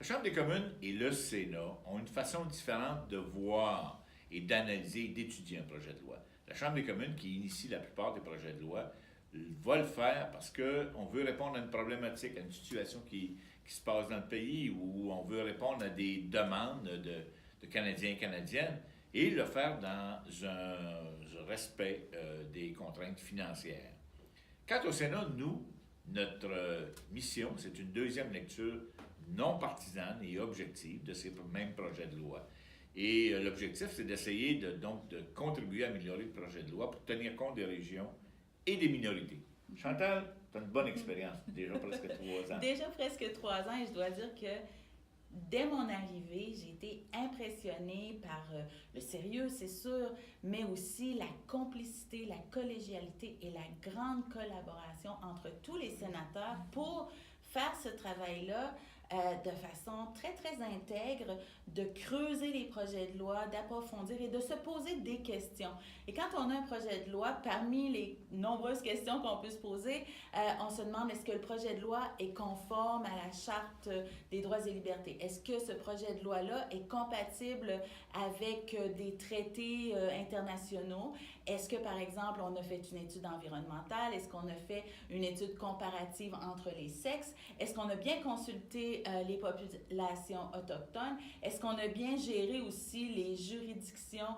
La Chambre des communes et le Sénat ont une façon différente de voir et d'analyser et d'étudier un projet de loi. La Chambre des communes, qui initie la plupart des projets de loi, va le faire parce qu'on veut répondre à une problématique, à une situation qui se passe dans le pays, où on veut répondre à des demandes de Canadiens et Canadiennes, et le faire dans un respect des contraintes financières. Quant au Sénat, nous, notre mission, c'est une deuxième lecture non partisane et objective de ces mêmes projets de loi. Et l'objectif, c'est d'essayer de contribuer à améliorer le projet de loi pour tenir compte des régions et des minorités. Chantal, tu as une bonne expérience, déjà presque 3 ans. Déjà presque 3 ans, et je dois dire que dès mon arrivée, j'ai été impressionnée par le sérieux, c'est sûr, mais aussi la complicité, la collégialité et la grande collaboration entre tous les sénateurs pour faire ce travail-là de façon très, très intègre, de creuser les projets de loi, d'approfondir et de se poser des questions. Et quand on a un projet de loi, parmi les nombreuses questions qu'on peut se poser, on se demande est-ce que le projet de loi est conforme à la Charte des droits et libertés? Est-ce que ce projet de loi-là est compatible avec des traités internationaux? Est-ce que, par exemple, on a fait une étude environnementale? Est-ce qu'on a fait une étude comparative entre les sexes? Est-ce qu'on a bien consulté les populations autochtones? Est-ce qu'on a bien géré aussi les juridictions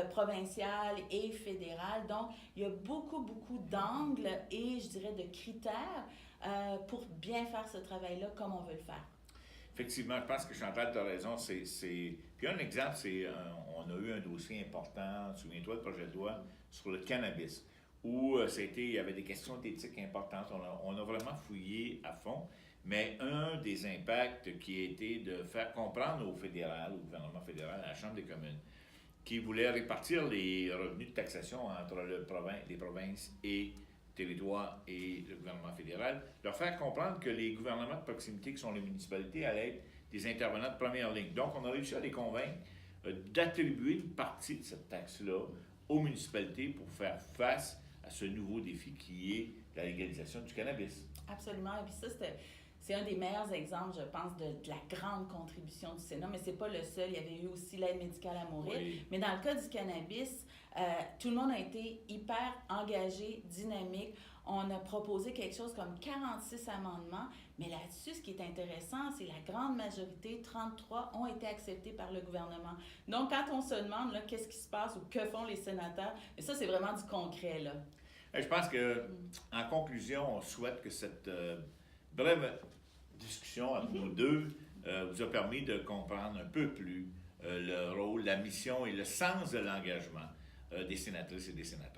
provinciales et fédérales? Donc, il y a beaucoup, beaucoup d'angles et, je dirais, de critères pour bien faire ce travail-là comme on veut le faire. Effectivement, je pense que Chantal, tu as raison. Puis un exemple, on a eu un dossier important, souviens-toi, le projet de loi sur le cannabis, où il y avait des questions d'éthique importantes. On a vraiment fouillé à fond. Mais un des impacts qui a été de faire comprendre au gouvernement fédéral, à la Chambre des communes, qui voulait répartir les revenus de taxation entre les provinces et territoires et le gouvernement fédéral, leur faire comprendre que les gouvernements de proximité, qui sont les municipalités, allaient être des intervenants de première ligne. Donc, on a réussi à les convaincre d'attribuer une partie de cette taxe-là aux municipalités pour faire face à ce nouveau défi qui est la légalisation du cannabis. Absolument. Et puis ça, c'est un des meilleurs exemples, je pense, de la grande contribution du Sénat, mais c'est pas le seul. Il y avait eu aussi l'aide médicale à mourir. Oui. Mais dans le cas du cannabis, tout le monde a été hyper engagé, dynamique. On a proposé quelque chose comme 46 amendements, mais là-dessus, ce qui est intéressant, c'est la grande majorité, 33, ont été acceptés par le gouvernement. Donc, quand on se demande là, qu'est-ce qui se passe ou que font les sénateurs, mais ça, c'est vraiment du concret, là. Je pense que, en conclusion, on souhaite que cette brève discussion entre nous deux vous a permis de comprendre un peu plus le rôle, la mission et le sens de l'engagement des sénatrices et des sénateurs.